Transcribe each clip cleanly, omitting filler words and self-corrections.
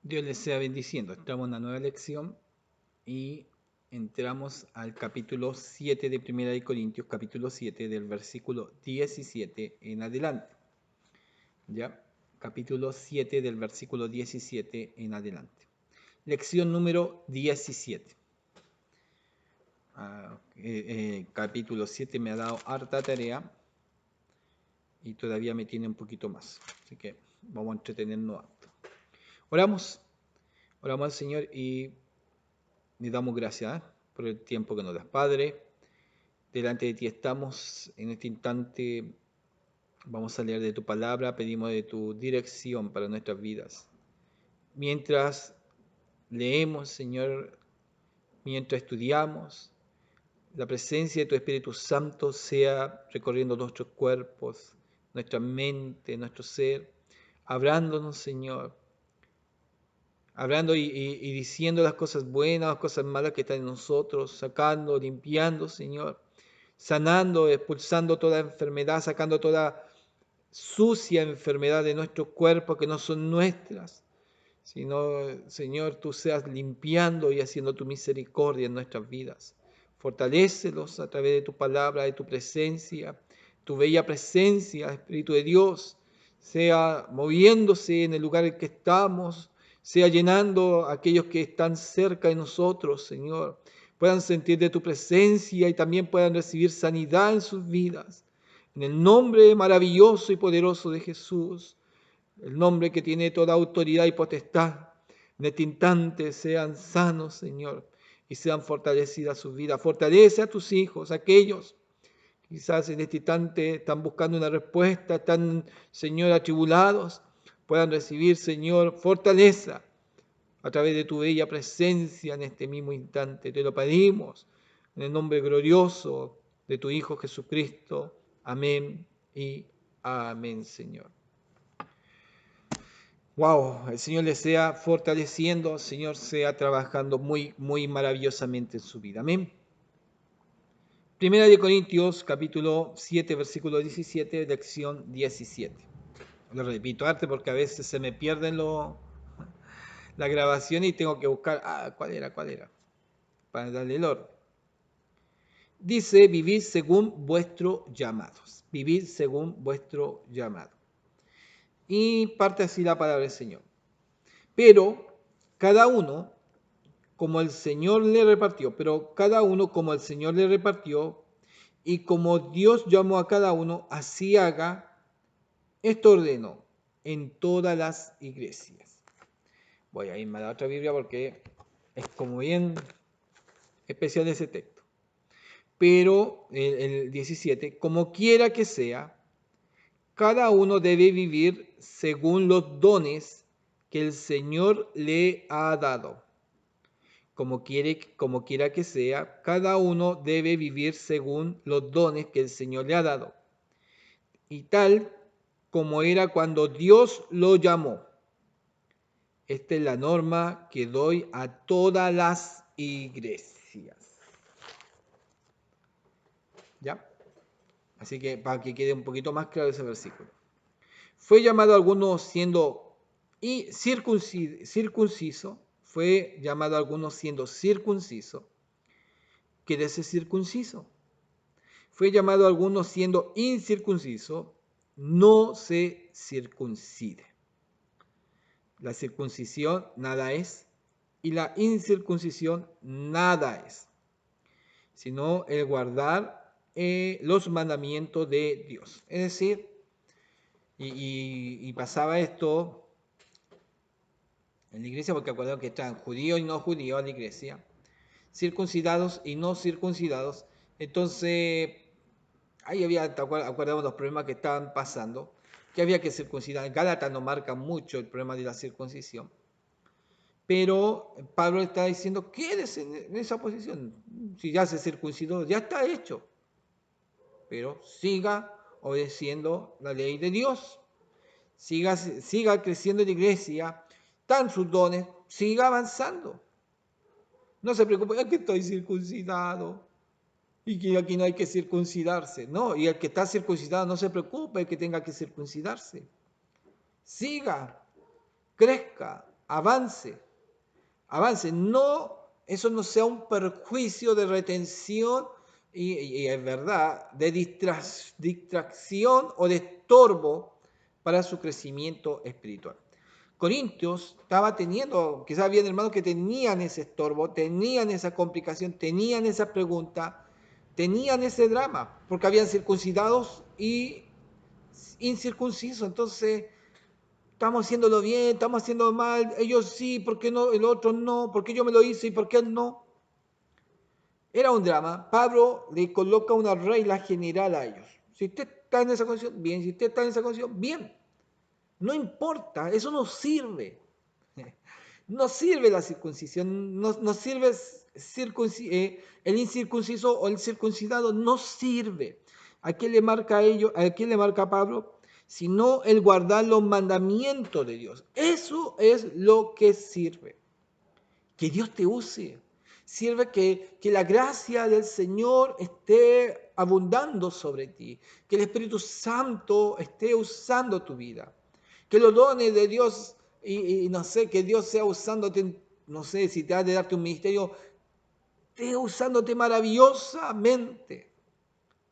Dios les sea bendiciendo. Estamos en una nueva lección y entramos al capítulo 7 de Primera de Corintios, capítulo 7 del versículo 17 en adelante. ¿Ya? Capítulo 7 del versículo 17 en adelante. Lección número 17. Capítulo 7 me ha dado harta tarea y todavía me tiene un poquito más. Así que vamos a entretenernos harto. Oramos al Señor y le damos gracias por el tiempo que nos das, Padre. Delante de ti estamos en este instante. Vamos a leer de tu palabra, pedimos de tu dirección para nuestras vidas. Mientras leemos, Señor, mientras estudiamos, la presencia de tu Espíritu Santo sea recorriendo nuestros cuerpos, nuestra mente, nuestro ser, hablándonos, Señor, hablando y diciendo las cosas buenas, las cosas malas que están en nosotros, sacando, limpiando, Señor, sanando, expulsando toda enfermedad, sacando toda sucia enfermedad de nuestros cuerpos que no son nuestras, sino, Señor, tú seas limpiando y haciendo tu misericordia en nuestras vidas. Fortalécelos a través de tu palabra, de tu presencia, tu bella presencia, Espíritu de Dios, sea moviéndose en el lugar en que estamos, sea llenando a aquellos que están cerca de nosotros, Señor, puedan sentir de tu presencia y también puedan recibir sanidad en sus vidas. En el nombre maravilloso y poderoso de Jesús, el nombre que tiene toda autoridad y potestad, en este instante sean sanos, Señor, y sean fortalecidas sus vidas. Fortalece a tus hijos, aquellos quizás en este instante están buscando una respuesta, están, Señor, atribulados, puedan recibir, Señor, fortaleza a través de tu bella presencia en este mismo instante. Te lo pedimos en el nombre glorioso de tu Hijo Jesucristo. Amén y amén, Señor. Wow, el Señor le sea fortaleciendo, el Señor sea trabajando muy, muy maravillosamente en su vida. Amén. Primera de Corintios, capítulo 7, versículo 17, lección 17. Lo repito arte porque a veces se me pierden la grabación y tengo que buscar, ¿cuál era? Para darle el orden. Dice, vivid según vuestro llamado. Vivid según vuestro llamado. Y parte así la palabra del Señor. Pero cada uno como el Señor le repartió, y como Dios llamó a cada uno, así haga, esto ordenó en todas las iglesias. Voy a irme a la otra Biblia porque es como bien especial ese texto. Pero el 17, como quiera que sea, cada uno debe vivir según los dones que el Señor le ha dado. Como quiera que sea, cada uno debe vivir según los dones que el Señor le ha dado. Y tal como era cuando Dios lo llamó. Esta es la norma que doy a todas las iglesias. ¿Ya? Así que para que quede un poquito más claro ese versículo. Fue llamado a algunos siendo circunciso. Fue llamado a algunos siendo circunciso. Quiere decir circunciso. Fue llamado a algunos siendo incircunciso, no se circuncide. La circuncisión nada es y la incircuncisión nada es, sino el guardar los mandamientos de Dios. Es decir, y pasaba esto en la iglesia, porque acuerdan que están judíos y no judíos en la iglesia, circuncidados y no circuncidados. Entonces, ahí había, acordamos los problemas que estaban pasando, que había que circuncidar. Gálatas nos marca mucho el problema de la circuncisión. Pero Pablo está diciendo, quédese en esa posición. Si ya se circuncidó, ya está hecho. Pero siga obedeciendo la ley de Dios. Siga creciendo en la iglesia, están sus dones, siga avanzando. No se preocupe, es que estoy circuncidado. Y que aquí no hay que circuncidarse. No, y el que está circuncidado no se preocupe el que tenga que circuncidarse. Siga, crezca, avance, avance. No, eso no sea un perjuicio de retención y es verdad, de distracción o de estorbo para su crecimiento espiritual. Corintios estaba teniendo, quizás había hermanos que tenían ese estorbo, tenían esa complicación, tenían esa pregunta, tenían ese drama, porque habían circuncidados y incircuncisos. Entonces, estamos haciéndolo bien, estamos haciéndolo mal, ellos sí, ¿por qué no? El otro no, ¿por qué yo me lo hice y por qué él no? Era un drama. Pablo le coloca una regla general a ellos. Si usted está en esa condición, bien. Si usted está en esa condición, bien. No importa, eso no sirve. No sirve la circuncisión, no sirve el incircunciso o el circuncidado, no sirve. ¿A qué le marca a ellos? ¿A qué le marca a Pablo? Sino el guardar los mandamientos de Dios. Eso es lo que sirve. Que Dios te use. Sirve que la gracia del Señor esté abundando sobre ti. Que el Espíritu Santo esté usando tu vida. Que los dones de Dios, y no sé, que Dios sea usándote, no sé, si te ha de darte un ministerio, esté usándote maravillosamente.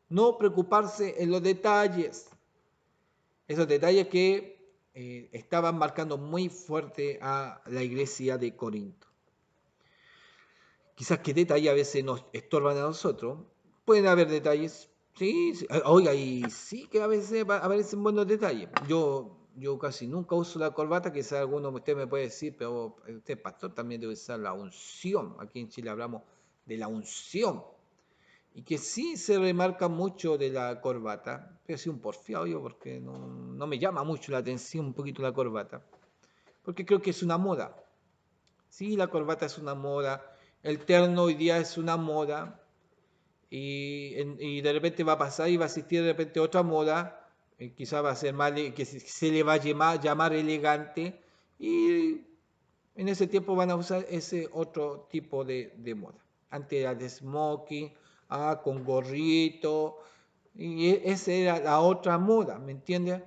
No preocuparse en los detalles. Esos detalles que estaban marcando muy fuerte a la iglesia de Corinto. Quizás que detalles a veces nos estorban a nosotros. Pueden haber detalles, sí, oiga, y sí que a veces aparecen buenos detalles. Yo casi nunca uso la corbata, quizás alguno de ustedes me puede decir, pero usted, pastor, también debe usar la unción. Aquí en Chile hablamos de la unción. Y que sí se remarca mucho de la corbata. Pero soy un porfiado yo porque no me llama mucho la atención un poquito la corbata. Porque creo que es una moda. Sí, la corbata es una moda, el terno hoy día es una moda y de repente va a pasar y va a existir de repente otra moda, quizás va a ser más, que se le va a llamar elegante y en ese tiempo van a usar ese otro tipo de moda. Antes era de smoking, con gorrito, y esa era la otra moda, ¿me entiendes?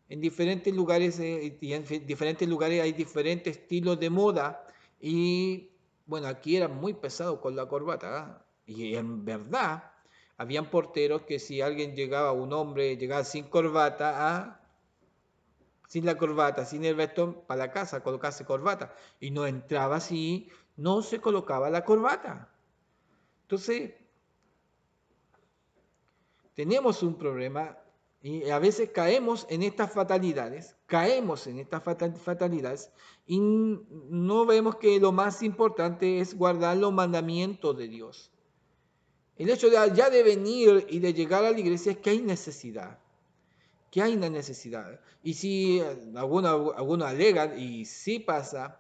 En diferentes lugares, diferentes lugares hay diferentes estilos de moda y bueno, aquí era muy pesado con la corbata, ¿ah? Y en verdad, habían porteros que si alguien llegaba, un hombre llegaba sin corbata, sin la corbata, sin el vestón, para la casa, colocarse corbata. Y no entraba así, no se colocaba la corbata. Entonces, tenemos un problema y a veces caemos en estas fatalidades, y no vemos que lo más importante es guardar los mandamientos de Dios. El hecho de ya de venir y de llegar a la iglesia es que hay necesidad, que hay una necesidad. Y si algunos alegan, y sí pasa,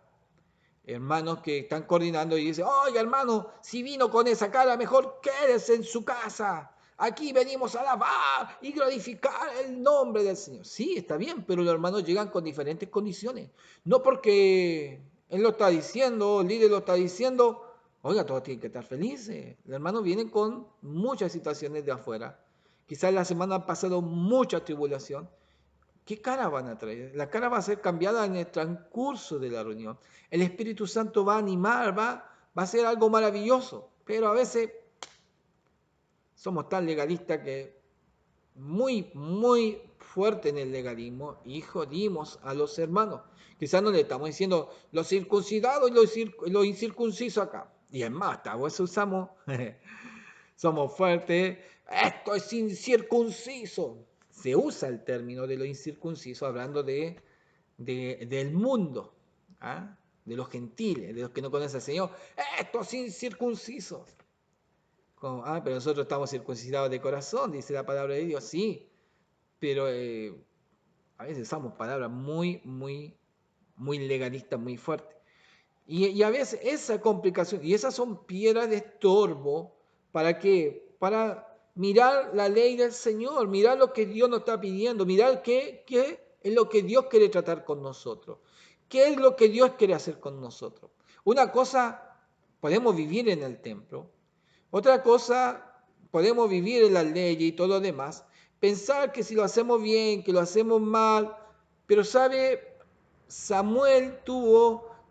hermanos que están coordinando y dicen, oye hermano, si vino con esa cara, mejor quédese en su casa. Aquí venimos a alabar y glorificar el nombre del Señor. Sí, está bien, pero los hermanos llegan con diferentes condiciones. No porque Él lo está diciendo, el líder lo está diciendo, oiga, todos tienen que estar felices. Los hermanos vienen con muchas situaciones de afuera. Quizás la semana ha pasado mucha tribulación. ¿Qué cara van a traer? La cara va a ser cambiada en el transcurso de la reunión. El Espíritu Santo va a animar, va a ser algo maravilloso, pero a veces somos tan legalistas que muy fuerte en el legalismo y jodimos a los hermanos. Quizás no le estamos diciendo los circuncidados y los incircuncisos acá. Y es más, hasta eso usamos, somos fuertes, esto es incircunciso. Se usa el término de lo incircunciso hablando del mundo, ¿ah? De los gentiles, de los que no conocen al Señor. Estos incircuncisos. Pero nosotros estamos circuncidados de corazón, dice la palabra de Dios, sí, pero a veces usamos palabras muy legalistas, muy fuertes. Y a veces esa complicación, y esas son piedras de estorbo, ¿para qué? Para mirar la ley del Señor, mirar lo que Dios nos está pidiendo, mirar qué es lo que Dios quiere tratar con nosotros, qué es lo que Dios quiere hacer con nosotros. Una cosa, podemos vivir en el templo, otra cosa, podemos vivir en la ley y todo lo demás, pensar que si lo hacemos bien, que lo hacemos mal, pero ¿sabe? Samuel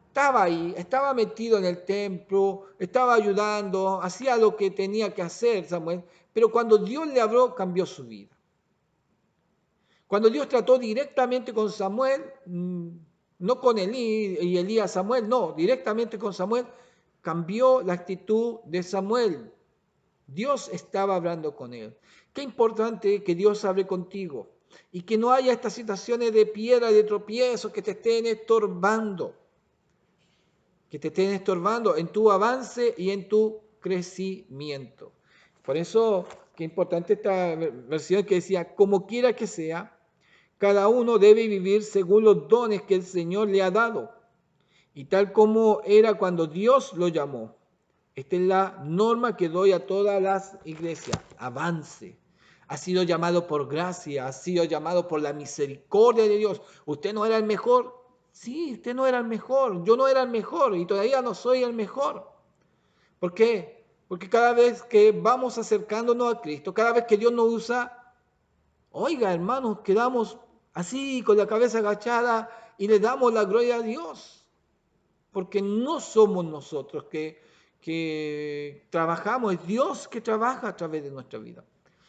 estaba ahí, estaba metido en el templo, estaba ayudando, hacía lo que tenía que hacer Samuel, pero cuando Dios le habló, cambió su vida. Cuando Dios trató directamente con Samuel, no con Elí y Elías Samuel, no, directamente con Samuel, cambió la actitud de Samuel. Dios estaba hablando con él. Qué importante que Dios hable contigo y que no haya estas situaciones de piedra, de tropiezo que te estén estorbando en tu avance y en tu crecimiento. Por eso, qué importante esta versión que decía, como quiera que sea, cada uno debe vivir según los dones que el Señor le ha dado y tal como era cuando Dios lo llamó. Esta es la norma que doy a todas las iglesias. Avance. Ha sido llamado por gracia, ha sido llamado por la misericordia de Dios. ¿Usted no era el mejor? Sí, usted no era el mejor. Yo no era el mejor y todavía no soy el mejor. ¿Por qué? Porque cada vez que vamos acercándonos a Cristo, cada vez que Dios nos usa, oiga, hermanos, quedamos así con la cabeza agachada y le damos la gloria a Dios. Porque no somos nosotros que trabajamos, es Dios que trabaja a través de nuestra vida.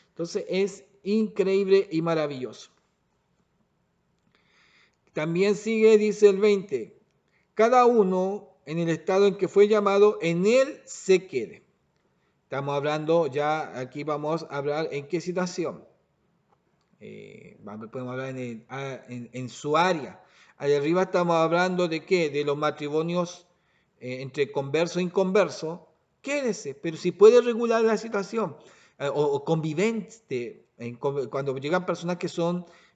Entonces es increíble y maravilloso. También sigue, dice el 20, cada uno en el estado en que fue llamado, en él se quede. Estamos hablando ya, aquí vamos a hablar en qué situación. Podemos hablar en su área. Allá arriba estamos hablando de qué, de los matrimonios entre converso e inconverso. Quédese, pero si puede regular la situación o convivente, cuando llegan personas que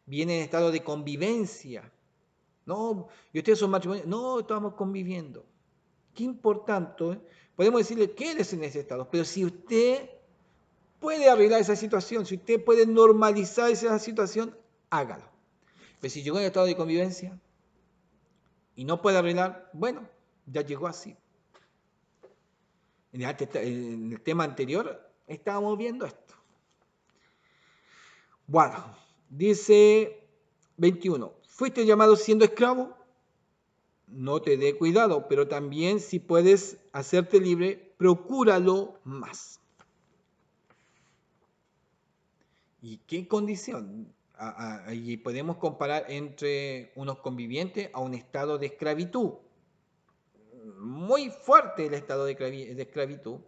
vienen en estado de convivencia. No, y ustedes son matrimonios, no, estamos conviviendo. Qué importante, ¿eh? Podemos decirle, quédese en ese estado, pero si usted puede arreglar esa situación, si usted puede normalizar esa situación, hágalo. Pero si llegó en estado de convivencia y no puede arreglar, bueno, ya llegó así. En el tema anterior estábamos viendo esto. Bueno, dice 21, ¿fuiste llamado siendo esclavo? No te dé cuidado, pero también si puedes hacerte libre, procúralo más. ¿Y qué condición? Y podemos comparar entre unos convivientes a un estado de esclavitud. Muy fuerte el estado de esclavitud,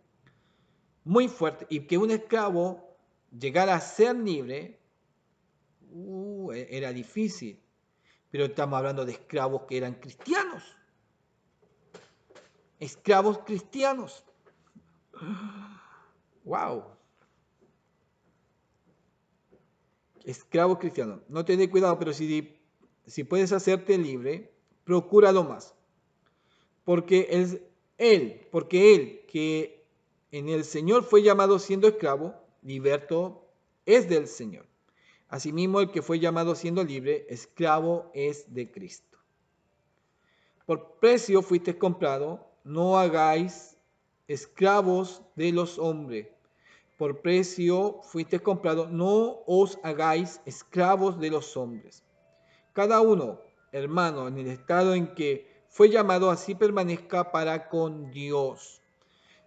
muy fuerte. Y que un esclavo llegara a ser libre, era difícil. Pero estamos hablando de esclavos que eran cristianos. Esclavos cristianos. ¡Wow! Esclavos cristianos. No te dé cuidado, pero si puedes hacerte libre, procúralo más. Porque él que en el Señor fue llamado siendo esclavo, liberto es del Señor. Asimismo, el que fue llamado siendo libre, esclavo es de Cristo. Por precio fuiste comprado, no hagáis esclavos de los hombres. Por precio fuiste comprado, no os hagáis esclavos de los hombres. Cada uno, hermano, en el estado en que fue llamado, así permanezca para con Dios.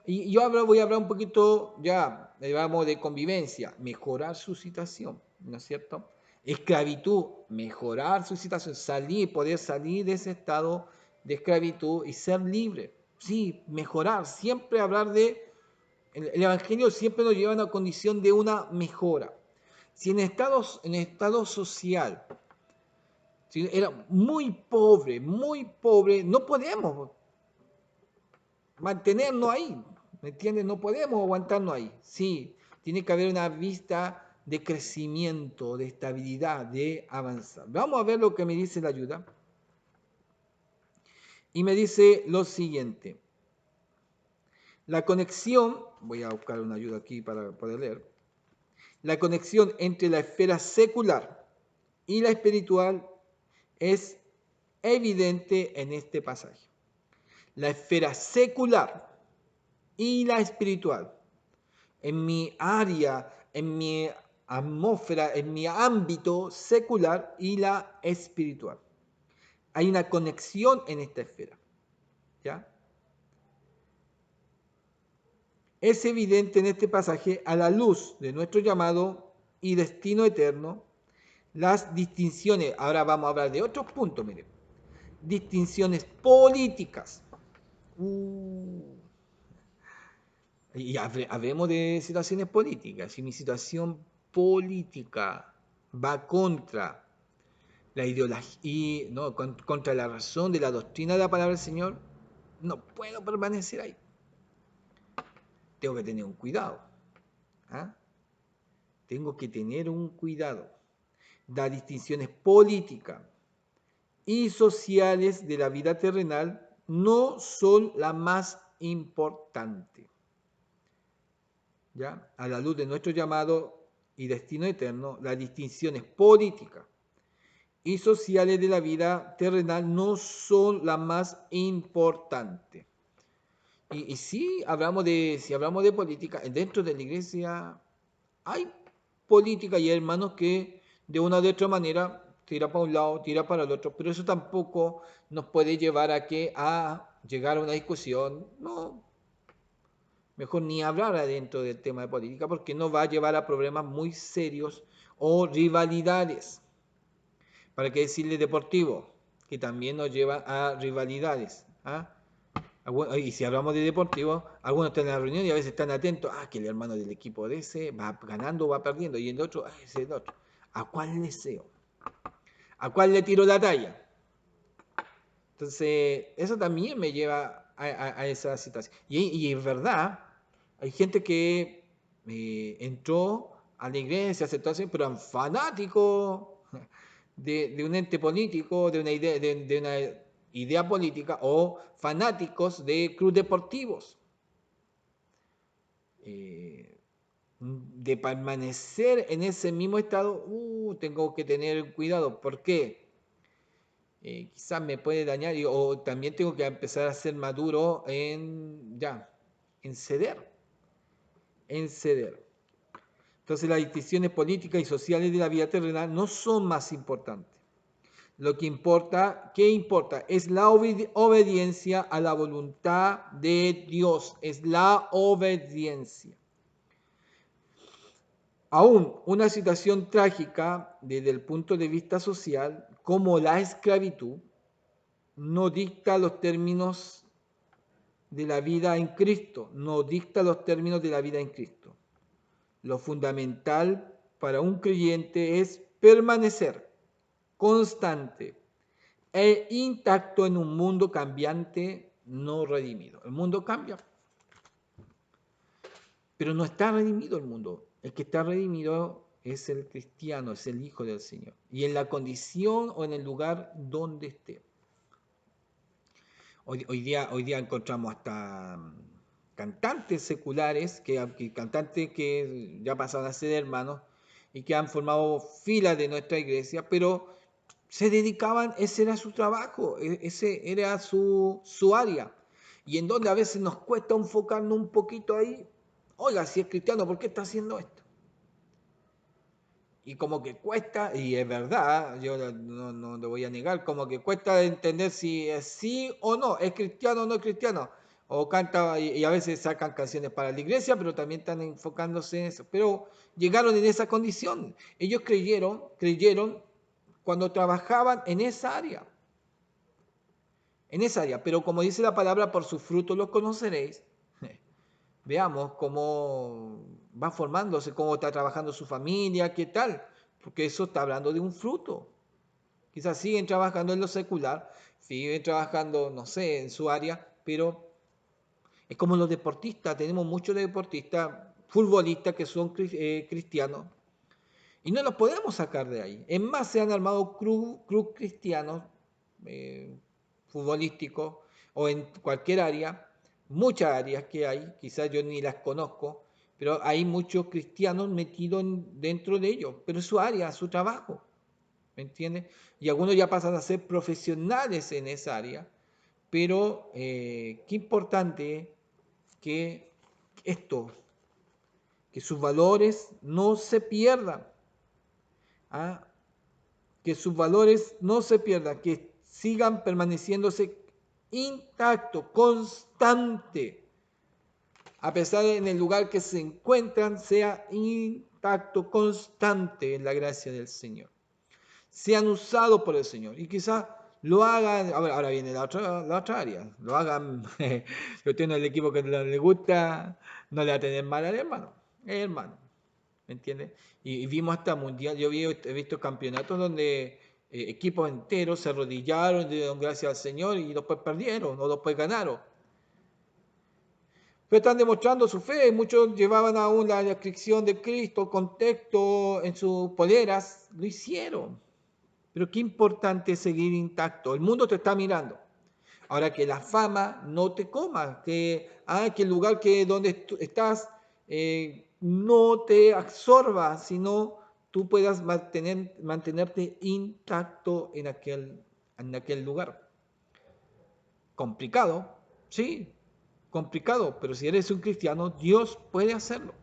Y yo voy a hablar un poquito, ya, vamos, de convivencia, mejorar su situación, ¿no es cierto? Esclavitud, mejorar su situación, poder salir de ese estado de esclavitud y ser libre. Sí, mejorar, siempre hablar el Evangelio siempre nos lleva a una condición de una mejora. Si en estado social, si era muy pobre, no podemos mantenernos ahí, ¿me entiendes? No podemos aguantarnos ahí. Sí, tiene que haber una vista de crecimiento, de estabilidad, de avanzar. Vamos a ver lo que me dice la ayuda. Y me dice lo siguiente. La conexión, voy a buscar una ayuda aquí para poder leer. La conexión entre la esfera secular y la espiritual es evidente en este pasaje. La esfera secular y la espiritual. En mi área, en mi atmósfera, en mi ámbito secular y la espiritual. Hay una conexión en esta esfera. ¿Ya? Es evidente en este pasaje, a la luz de nuestro llamado y destino eterno, las distinciones. Ahora vamos a hablar de otros puntos, miren. Distinciones políticas. Y hablemos de situaciones políticas. Si mi situación política va contra la ideología, y no, contra la razón de la doctrina de la palabra del Señor, no puedo permanecer ahí. Tengo que tener un cuidado. ¿Ah? Tengo que tener un cuidado. Las distinciones políticas y sociales de la vida terrenal no son la más importante. ¿Ya? A la luz de nuestro llamado y destino eterno, las distinciones políticas y sociales de la vida terrenal no son las más importantes. Y si hablamos de política, dentro de la iglesia hay política y hay hermanos que de una u otra manera tira para un lado, tira para el otro, pero eso tampoco nos puede llevar a llegar a una discusión. No, mejor ni hablar adentro del tema de política porque nos va a llevar a problemas muy serios o rivalidades. ¿Para qué decirle deportivo? Que también nos lleva a rivalidades. ¿Ah? Y si hablamos de deportivo, algunos están en la reunión y a veces están atentos, que el hermano del equipo de ese va ganando o va perdiendo, y el otro, ese es el otro. ¿A cuál le deseo? ¿A cuál le tiro la talla? Entonces, eso también me lleva a esa situación. Y es verdad, hay gente que entró a la iglesia, aceptó así, pero eran fanáticos de un ente político, de una idea política, o fanáticos de clubes deportivos. De permanecer en ese mismo estado, tengo que tener cuidado. ¿Por qué? Quizás me puede dañar o también tengo que empezar a ser maduro en ceder, en ceder. Entonces las distinciones políticas y sociales de la vida terrenal no son más importantes. Lo que importa, ¿qué importa? Es la obediencia a la voluntad de Dios, es la obediencia. Aún una situación trágica desde el punto de vista social, como la esclavitud, no dicta los términos de la vida en Cristo, no dicta los términos de la vida en Cristo. Lo fundamental para un creyente es permanecer constante e intacto en un mundo cambiante, no redimido. El mundo cambia, pero no está redimido el mundo. El que está redimido es el cristiano, es el Hijo del Señor. Y en la condición o en el lugar donde esté. Hoy día encontramos hasta cantantes seculares, cantantes que ya pasaron a ser hermanos y que han formado filas de nuestra iglesia, pero se dedicaban, ese era su trabajo, ese era su área. Y en donde a veces nos cuesta enfocarnos un poquito ahí, oiga, si es cristiano, ¿por qué está haciendo esto? Y como que cuesta, y es verdad, yo no lo voy a negar, como que cuesta entender si es sí o no, es cristiano o no es cristiano. O canta, y a veces sacan canciones para la iglesia, pero también están enfocándose en eso. Pero llegaron en esa condición. Ellos creyeron cuando trabajaban en esa área. En esa área. Pero como dice la palabra, por sus frutos los conoceréis. Veamos cómo va formándose, cómo está trabajando su familia, qué tal, porque eso está hablando de un fruto. Quizás siguen trabajando en lo secular, siguen trabajando, no sé, en su área, pero es como los deportistas, tenemos muchos deportistas, futbolistas que son cristianos, y no los podemos sacar de ahí. Es más, se han armado club cristianos, eh, futbolísticos, o en cualquier área, muchas áreas que hay, quizás yo ni las conozco, pero hay muchos cristianos metidos dentro de ellos, pero es su área, su trabajo, ¿me entiendes? Y algunos ya pasan a ser profesionales en esa área, pero qué importante que esto, que sus valores no se pierdan, ¿ah? Que sus valores no se pierdan, que sigan permaneciéndose intactos, constante. A pesar de en el lugar que se encuentran, sea intacto, constante en la gracia del Señor. Sean usados por el Señor. Y quizás lo hagan, ahora viene la otra área, lo hagan, si usted no es el equipo que le gusta, no le va a tener mal al hermano, es hermano, ¿me entiende? Y vimos hasta mundial, yo he visto campeonatos donde equipos enteros se arrodillaron, dieron gracias al Señor y después perdieron o después ganaron. Pero están demostrando su fe. Muchos llevaban aún la descripción de Cristo, contexto en sus poleras. Lo hicieron. Pero qué importante es seguir intacto. El mundo te está mirando. Ahora que la fama no te coma, que el lugar donde estás no te absorba, sino tú puedas mantenerte intacto en aquel lugar. Complicado, sí, complicado, pero si eres un cristiano, Dios puede hacerlo.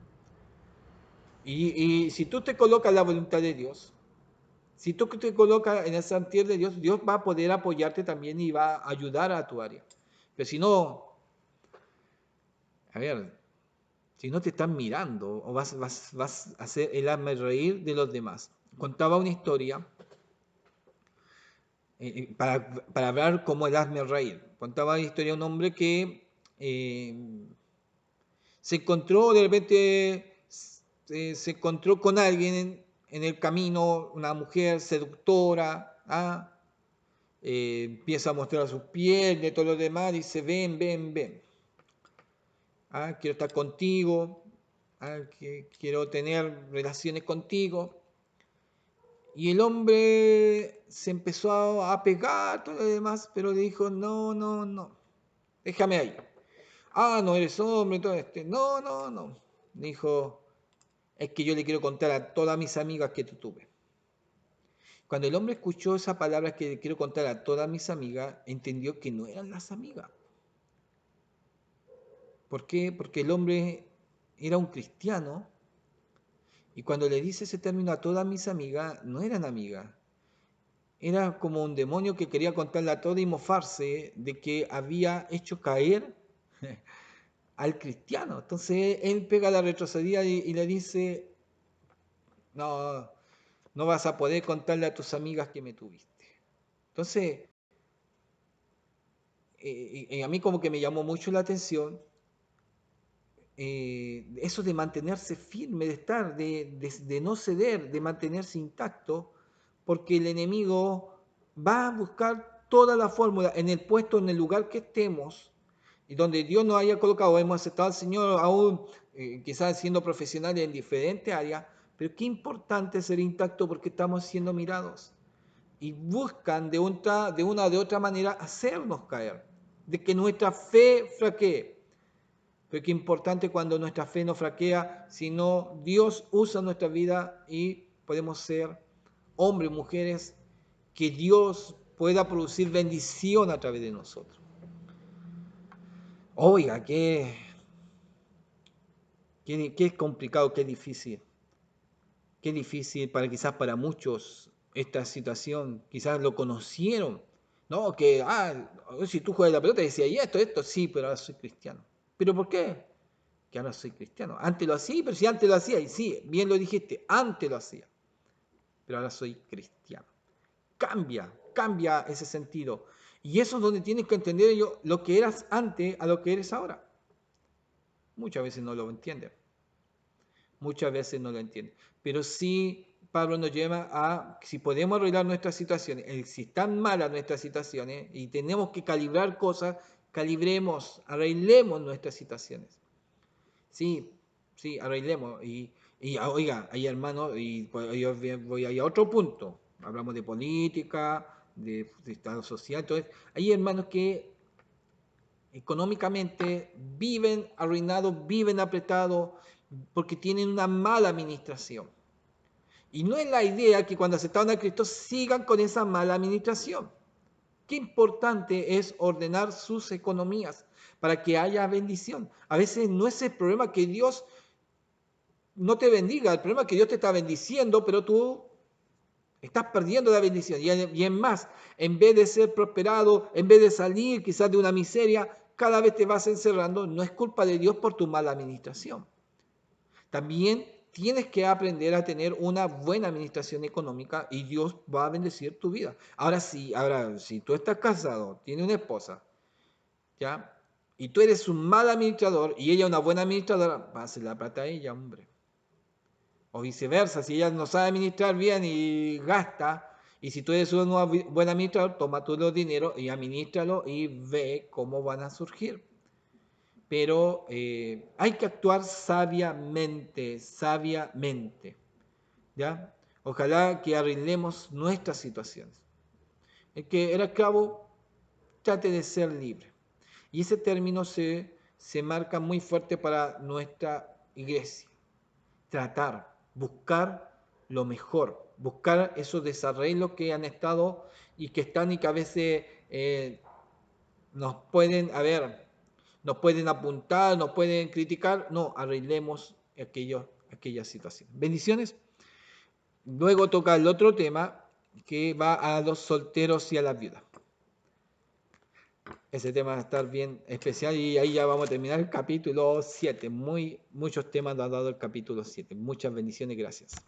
Y si tú te colocas la voluntad de Dios, si tú te colocas en el sentir de Dios, Dios va a poder apoyarte también y va a ayudar a tu área. Pero si no, a ver, si no te están mirando o vas a hacer el hazme reír de los demás. Contaba una historia para hablar como el hazme reír. Contaba una historia de un hombre que se encontró de repente, se encontró con alguien en el camino, una mujer seductora, empieza a mostrar sus piernas y todo lo demás, dice, ven, quiero estar contigo, quiero tener relaciones contigo. Y el hombre se empezó a pegar, todo lo demás, pero dijo, no, déjame ahí. No eres hombre, todo este. No. Dijo, es que yo le quiero contar a todas mis amigas que tuve. Cuando el hombre escuchó esa palabra que le quiero contar a todas mis amigas, entendió que no eran las amigas. ¿Por qué? Porque el hombre era un cristiano y cuando le dice ese término a todas mis amigas, no eran amigas. Era como un demonio que quería contarle a todas y mofarse de que había hecho caer al cristiano. Entonces él pega la retrocedida y le dice, no vas a poder contarle a tus amigas que me tuviste. Entonces, a mí como que me llamó mucho la atención eso de mantenerse firme, de estar, de no ceder, de mantenerse intacto, porque el enemigo va a buscar toda la fórmula en el puesto, en el lugar que estemos, y donde Dios nos haya colocado, hemos aceptado al Señor aún quizás siendo profesionales en diferentes áreas, pero qué importante ser intacto porque estamos siendo mirados y buscan de una o de otra manera hacernos caer, de que nuestra fe flaquee. Pero qué importante cuando nuestra fe no fraquea, sino Dios usa nuestra vida y podemos ser hombres, mujeres, que Dios pueda producir bendición a través de nosotros. Oiga, qué complicado, qué difícil. Qué difícil quizás para muchos esta situación. Quizás lo conocieron. No, que, si tú juegas la pelota decía, y esto, sí, pero ahora soy cristiano. ¿Pero por qué? Que ahora soy cristiano. Antes lo hacía, pero si antes lo hacía, y sí, bien lo dijiste, antes lo hacía. Pero ahora soy cristiano. Cambia ese sentido. Y eso es donde tienes que entender lo que eras antes a lo que eres ahora. Muchas veces no lo entienden. Pero sí, Pablo nos lleva a, si podemos arreglar nuestras situaciones, si están malas nuestras situaciones y tenemos que calibrar cosas, arreglemos nuestras situaciones. Sí, arreglemos. Oiga, hay hermanos, y pues, yo voy a otro punto. Hablamos de política, de estado social, entonces, hay hermanos que económicamente viven arruinados, viven apretados, porque tienen una mala administración. Y no es la idea que cuando aceptaron a Cristo sigan con esa mala administración. Qué importante es ordenar sus economías para que haya bendición. A veces no es el problema que Dios no te bendiga, el problema es que Dios te está bendiciendo, pero tú Estás perdiendo la bendición. Y en más, en vez de ser prosperado, en vez de salir quizás de una miseria, cada vez te vas encerrando. No es culpa de Dios por tu mala administración. También tienes que aprender a tener una buena administración económica y Dios va a bendecir tu vida. Ahora, si tú estás casado, tienes una esposa, ¿ya? Y tú eres un mal administrador y ella una buena administradora, pase la plata a ella, hombre. O viceversa, si ella no sabe administrar bien y gasta, y si tú eres un buen administrador, toma tú los dineros y administralo y ve cómo van a surgir. Pero hay que actuar sabiamente, sabiamente, ¿ya? Ojalá que arreglemos nuestras situaciones. El que era esclavo, trate de ser libre. Y ese término se marca muy fuerte para nuestra iglesia. Tratar, buscar lo mejor, buscar esos desarreglos que han estado y que están y que a veces nos pueden, nos pueden apuntar, nos pueden criticar. No, arreglemos aquella situación. Bendiciones. Luego toca el otro tema que va a los solteros y a las viudas. Ese tema va a estar bien especial y ahí ya vamos a terminar el capítulo 7. Muchos temas nos ha dado el capítulo 7. Muchas bendiciones y gracias.